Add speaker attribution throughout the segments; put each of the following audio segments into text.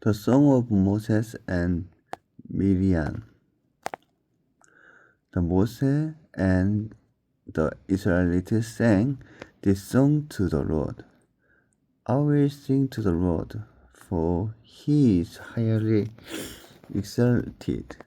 Speaker 1: The song of Moses and Miriam. The Moses and the Israelites sang this song to the Lord. I will sing to the Lord, for he is highly exalted.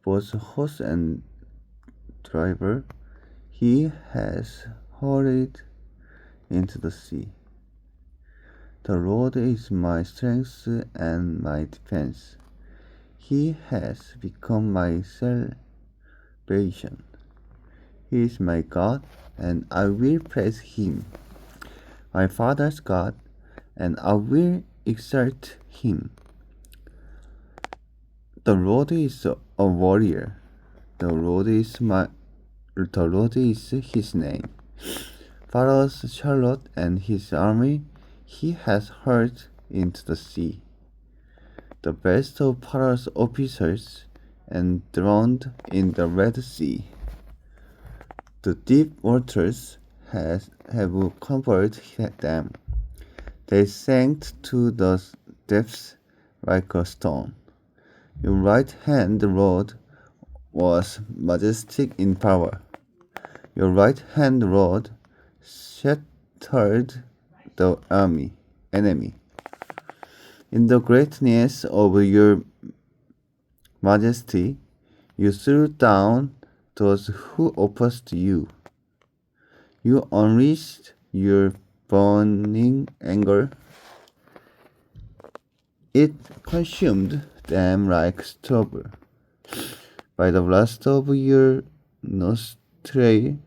Speaker 1: Both horse and driver he has hurled into the sea. The Lord is my strength and my defense. He has become my salvation. He is my God, and I will praise him. My father's God, and I will exalt him. The Lord is a warrior. The Lord is his name. Pharaoh's chariot and his army he has hurled into the sea. The best of Pharaoh's officers and drowned in the Red Sea. The deep waters have covered them. They sank to the depths like a stone. Your right hand, Lord, was majestic in power. Your right hand, Lord, shattered the enemy. In the greatness of your majesty, you threw down those who opposed you. You unleashed your burning anger. It consumed them like stubble. By the blast of your nostril,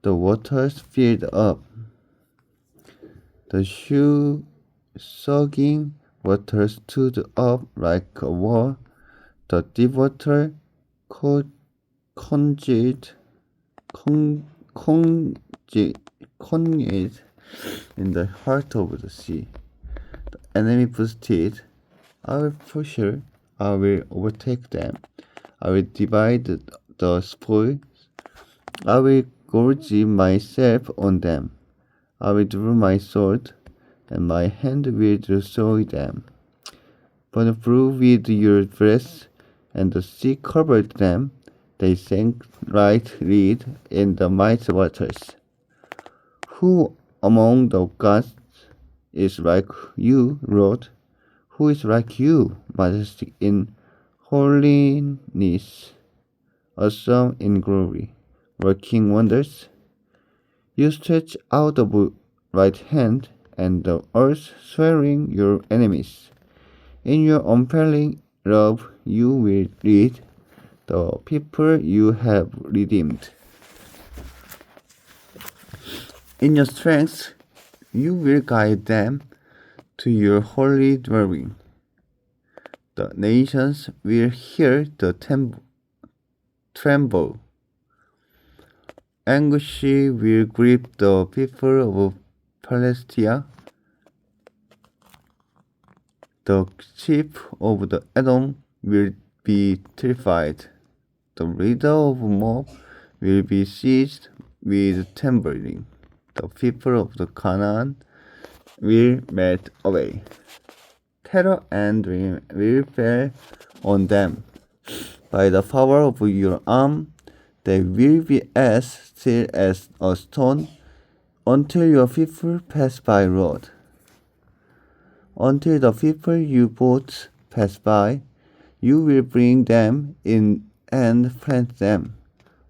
Speaker 1: the waters filled up. The surging water stood up like a wall. The deep water congealed in the heart of the sea. The enemy boasted, I will pursue, I will overtake them. I will divide the spoils. I will gorge myself on them. I will draw my sword, and my hand will destroy them. But through with your breath, and the sea covered them. They sank right lead in the mighty waters. Who among the gods is like you, Lord? Who is like you, majestic in holiness, awesome in glory, working wonders? You stretch out the right hand, and the earth swallowing your enemies. In your unfailing love you will lead the people you have redeemed. In your strength you will guide them to your holy dwelling. The nations will hear the tremble. Anguish will grip the people of Palestine. The chief of the Edom will be terrified. The leader of Moab will be seized with trembling. The people of the Canaan will melt away. Terror and ruin will fall on them. By the power of your arm, they will be as still as a stone until your people pass by, Lord. Until the people you bought pass by, you will bring them in and plant them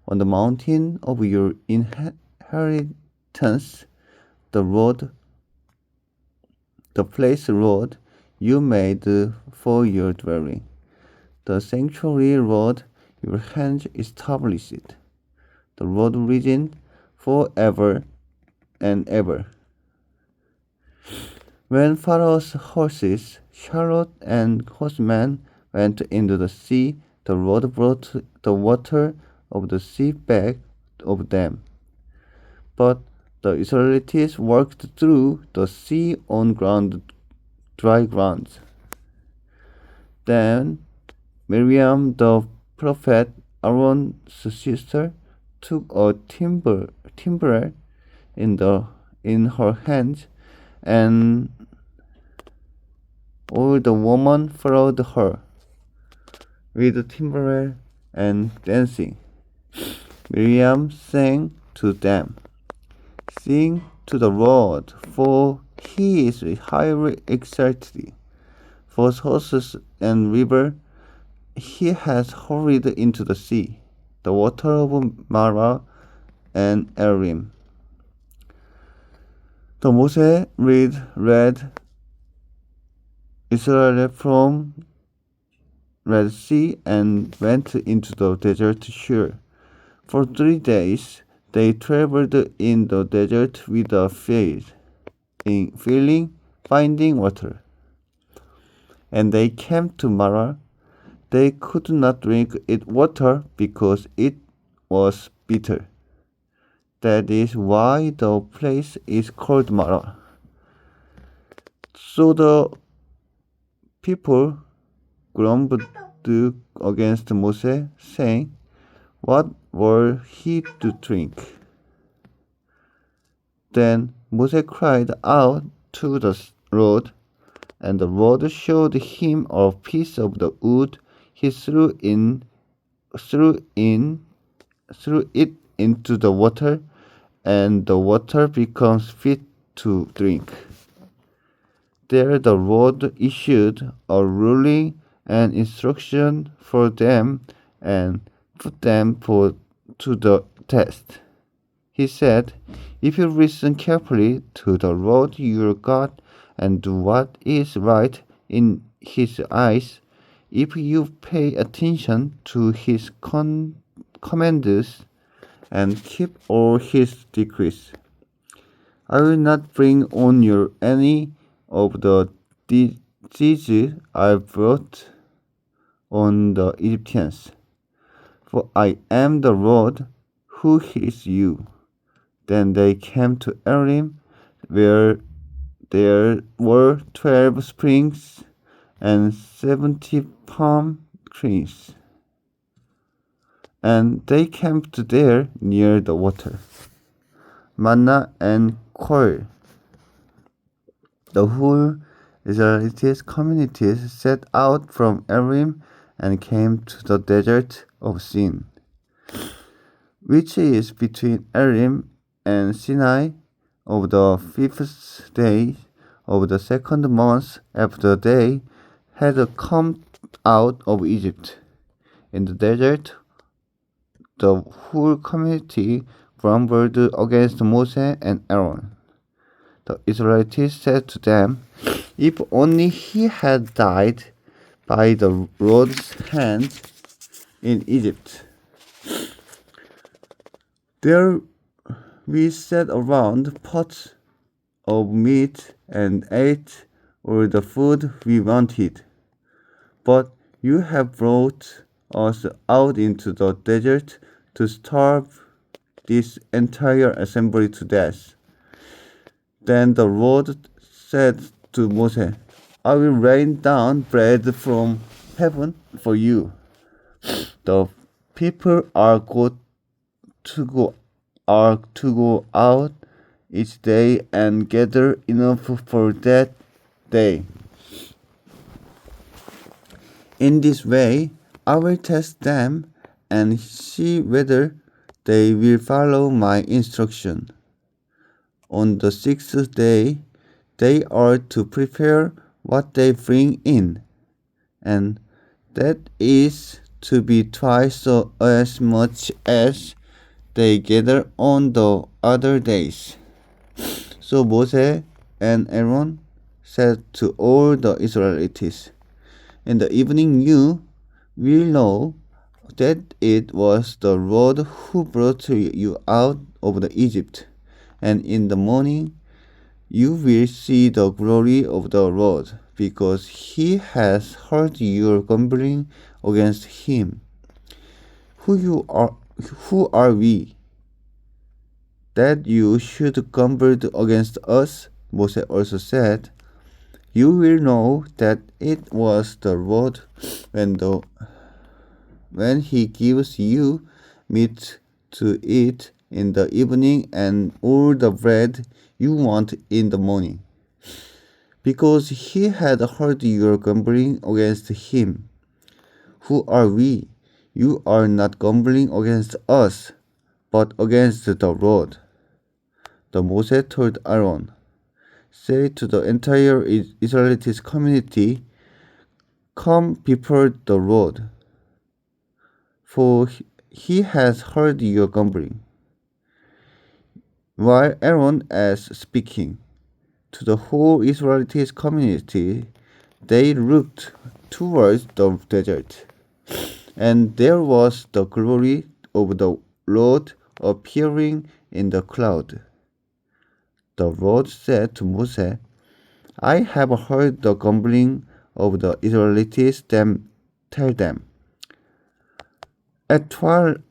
Speaker 1: on the mountain of your inheritance, the place, Lord, you made for your dwelling. The sanctuary, Lord, your hand established. The Lord reigns forever and ever. When Pharaoh's horses, chariot, and horsemen went into the sea, the Lord brought the water of the sea back of them. But the Israelites walked through the sea on dry ground. Then Miriam the prophet, Aaron's sister, took a timbrel in her hand and all the women followed her, with timbrel and dancing. Miriam sang to them, "Sing to the Lord, for he is highly exalted. For horses and river he has hurried into the sea, the water of Marah and Erim." The Moses led Israel from Red Sea and went into the desert Shur. For 3 days they traveled in the desert without finding water. And they came to Marah. They could not drink its water because it was bitter. That is why the place is called Marah. So the people grumbled against Moses, saying, "What were he to drink?" Then Moses cried out to the Lord, and the Lord showed him a piece of the wood he threw it into the water, and the water becomes fit to drink. There the Lord issued a ruling and instruction for them and put them to the test. He said, "If you listen carefully to the Lord your God and do what is right in his eyes, if you pay attention to his commands and keep all his decrees, I will not bring on you any of the diseases I brought on the Egyptians, for I am the Lord who heals you." Then they came to Elim, where there were 12 springs and 70 palm trees. And they camped there near the water. Manna and quail. The whole Israelite communities set out from Elim and came to the desert of Sin, which is between Elim and Sinai, of the 5th day of the 2nd month after they had come out of Egypt. In the desert, the whole community grumbled against Moses and Aaron. The Israelites said to them, "If only he had died by the Lord's hand in Egypt. There we sat around pots of meat and ate all the food we wanted. But you have brought us out into the desert to starve this entire assembly to death." Then the Lord said to Moses, "I will rain down bread from heaven for you. The people are to go out each day and gather enough for that day. In this way, I will test them and see whether they will follow my instruction. On the 6th day, they are to prepare what they bring in, and that is to be twice as much as they gather on the other days." So Moses and Aaron said to all the Israelites, "In the evening you will know that it was the Lord who brought you out of Egypt, and in the morning you will see the glory of the Lord, because he has heard your grumbling against him. Who are we, that you should grumble against us?" Moses also said, "You will know that it was the Lord when he gives you meat to eat in the evening and all the bread you want in the morning. because he had heard your grumbling against him. Who are we? You are not grumbling against us, but against the Lord. The Moses told Aaron, say to the entire Israelite community, come before the Lord, for he has heard your grumbling. While Aaron was speaking to the whole Israelite community, they looked towards the desert, and there was the glory of the Lord appearing in the cloud. The Lord said to Moses, I have heard the grumbling of the Israelites. Tell them, at twilight,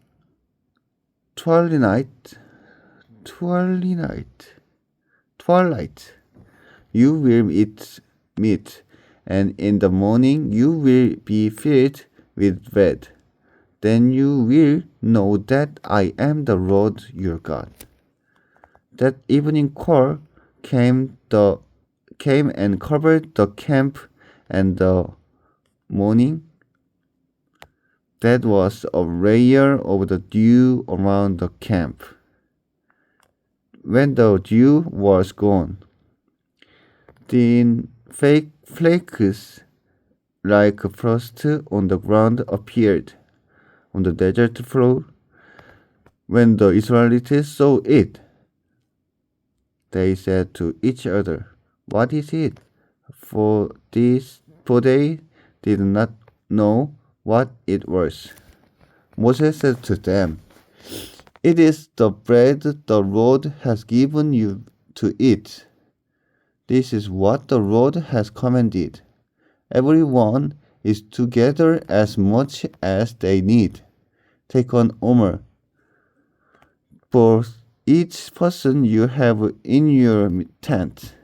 Speaker 1: you will eat meat, and in the morning you will be filled with bread. Then you will know that I am the Lord your God. That evening quail came and covered the camp, and the morning that was a layer of the dew around the camp. When the dew was gone, thin flakes like frost on the ground appeared on the desert floor. When the Israelites saw it, they said to each other, what is it? For they did not know what it was. Moses said to them, it is the bread the Lord has given you to eat. This is what the Lord has commanded. Everyone is to gather as much as they need. Take an omer for each person you have in your tent.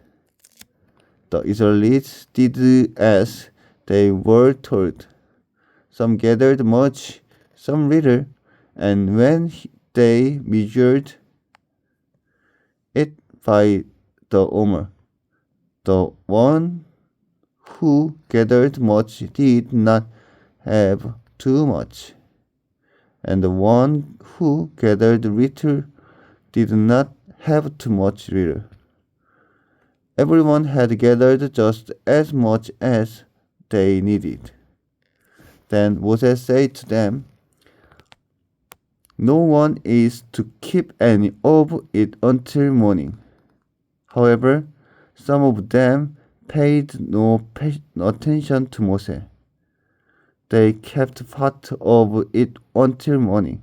Speaker 1: The Israelites did as they were told. Some gathered much, some little, and when they measured it by the omer, the one who gathered much did not have too much, and the one who gathered little did not have too much little. Everyone had gathered just as much as they needed. Then Moses said to them, no one is to keep any of it until morning. However, some of them paid no attention to Moses. They kept part of it until morning.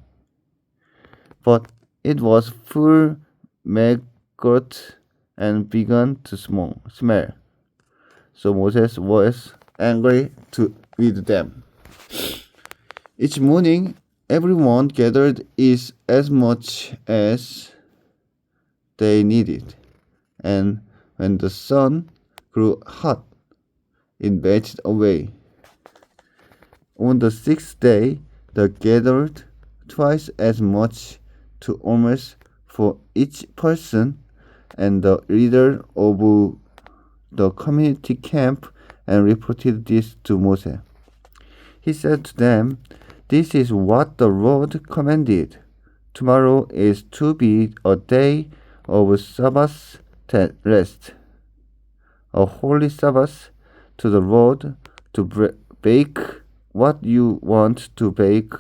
Speaker 1: But it was full maggot and began to smell. So Moses was angry with them. Each morning, everyone gathered as much as they needed, and when the sun grew hot, it melted away. On the sixth day, they gathered twice as much to almost for each person, and the leader of the community camp and reported this to Moses. He said to them, this is what the Lord commanded. Tomorrow is to be a day of Sabbath rest, a holy Sabbath to the Lord, to bake what you want to bake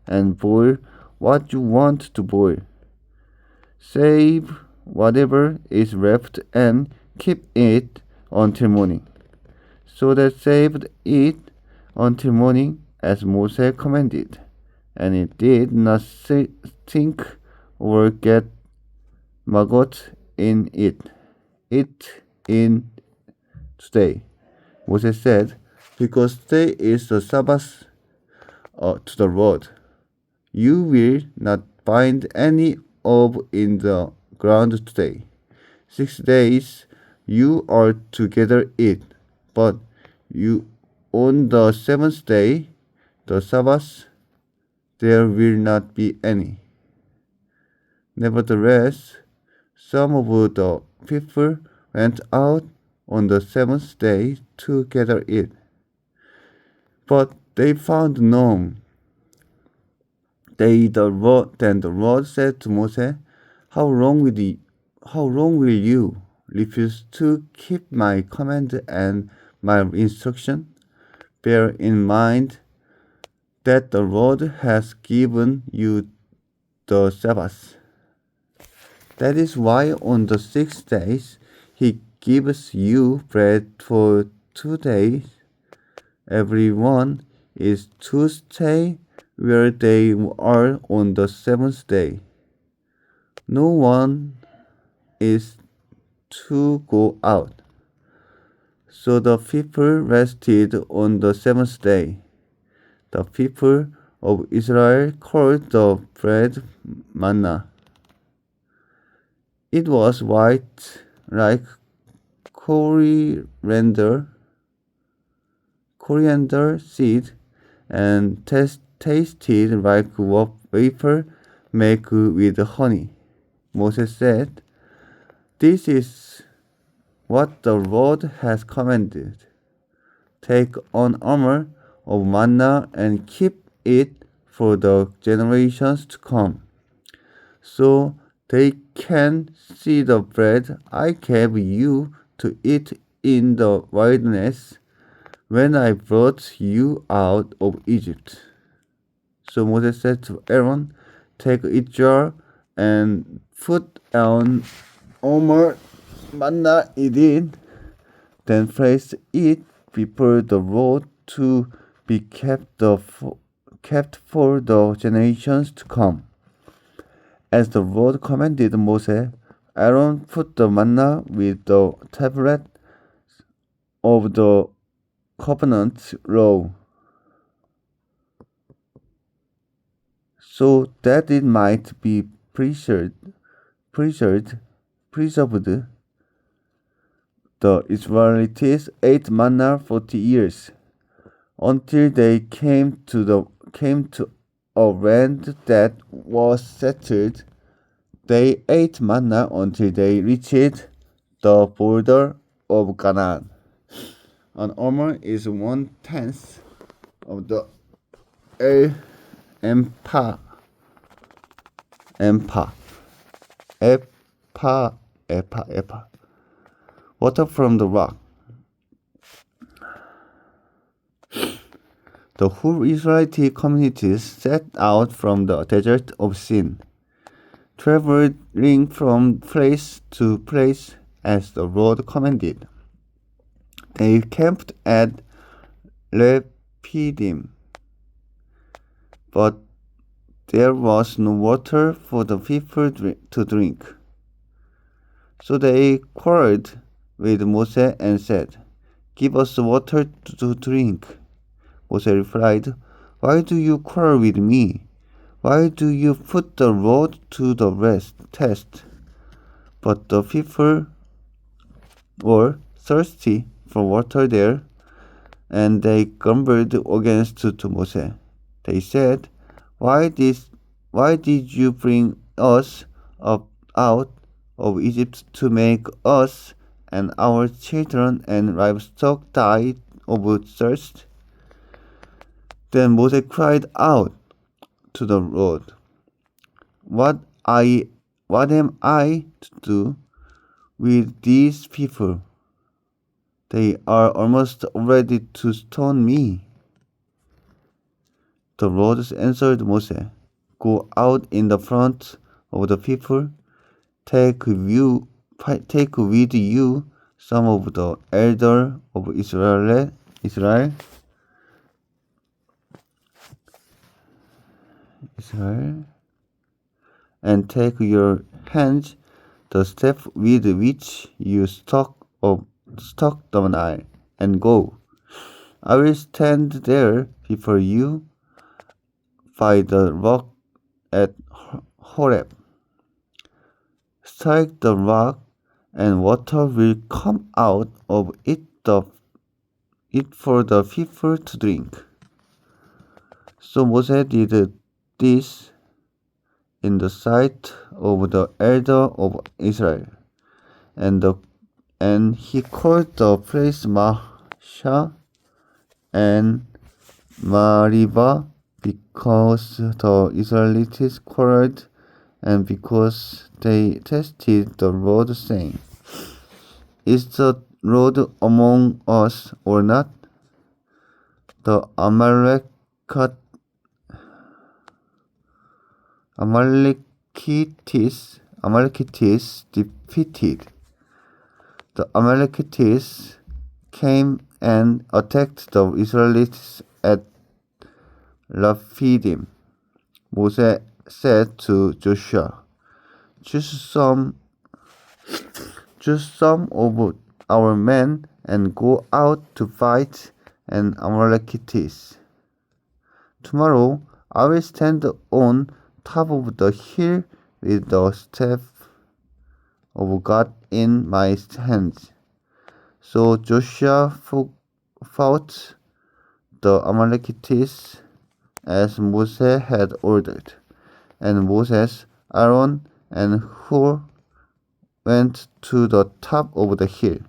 Speaker 1: and boil what you want to boil. Save whatever is left and keep it until morning. So they saved it until morning as Moses commanded, and it did not stink or get maggot in it. In today, Moses said, because today is the Sabbath to the Lord, you will not find any of in the ground today. 6 days you are to gather it, but you on the seventh day, the Sabbath, there will not be any. Nevertheless, some of the people went out on the seventh day to gather it. But they found none. Then the Lord said to Moses, How long will you refuse to keep my command and my instruction? Bear in mind that the Lord has given you the Sabbath. That is why on the 6 days he gives you bread for 2 days. Everyone is to stay where they are on the 7th day. No one is to go out. So the people rested on the 7th day. The people of Israel called the bread manna. It was white like coriander seed and tasted like wafer made with honey. Moses said, This is what the Lord has commanded. Take an omer of manna and keep it for the generations to come, so they can see the bread I gave you to eat in the wilderness when I brought you out of Egypt. So Moses said to Aaron, Take a jar and put an omer manna in it, then place it before the Lord to be kept for the generations to come. As the Lord commanded Moses, Aaron put the manna with the tablet of the covenant law, so that it might be preserved. The Israelites ate manna 40 years, until they came to a land that was settled. They ate manna until they reached the border of Canaan. An omer is 1/10 of the ephah. Water from the rock. The whole Israelite community set out from the desert of Sin, traveling from place to place as the Lord commanded. They camped at Rephidim, but there was no water for the people to drink. So they quarreled with Moses and said, Give us water to drink. Moses replied, Why do you quarrel with me? Why do you put the Lord to the test? But the people were thirsty for water there, and they grumbled against Moses. They said, Why did you bring us up out of Egypt to make us and our children and livestock die of thirst? Then Moses cried out to the Lord, What am I to do with these people? They are almost ready to stone me. The Lord answered Moses, Go out in the front of the people, take with you some of the elders of Israel, and take your hands the staff with which you struck the Nile, and go. I will stand there before you by the rock at Horeb. Strike the rock, and water will come out of it for the people to drink. So Moses did this in the sight of the elder of Israel, and the And he called the place Masha and Mariba because the Israelites quarreled and because they tested the Lord, saying, Is the Lord among us or not? The Amalekites defeated. The Amalekites came and attacked the Israelites at Rephidim. Moses said to Joshua, Choose some of our men and go out to fight an Amalekites. Tomorrow I will stand on top of the hill with the staff of God in my hands. So Joshua fought the Amalekites as Moses had ordered, and Moses, Aaron, and Hur went to the top of the hill.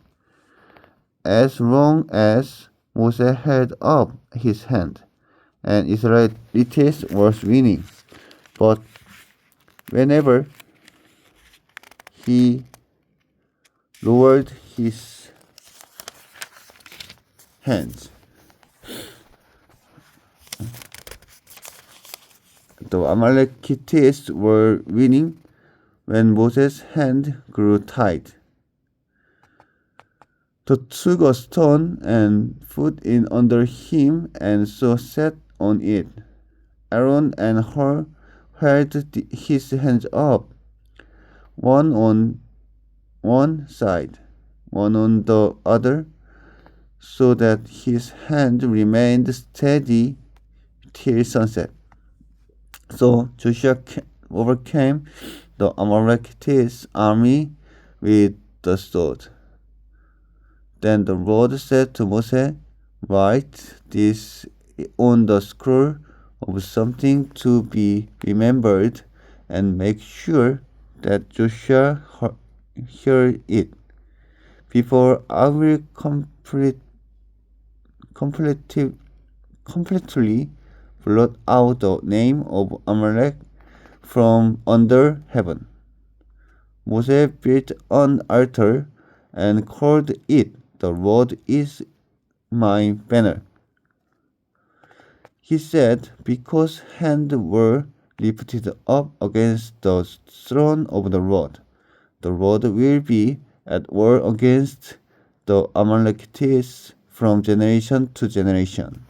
Speaker 1: As long as Moses held up his hand, and Israelites was winning, but whenever he lowered his hands, the Amalekites were winning when Moses' hand grew tight. They took a stone and put it under him and so sat on it. Aaron and Hur held his hands up, one on one side, one on the other, so that his hand remained steady till sunset. So Joshua overcame the Amalekites' army with the sword. Then the Lord said to Moses, Write this on the scroll of something to be remembered, and make sure that Joshua hear it, before I will completely blot out the name of Amalek from under heaven. Moses built an altar and called it, The Lord is my banner. He said, Because hands were lifted up against the throne of the Lord will be at war against the Amalekites from generation to generation.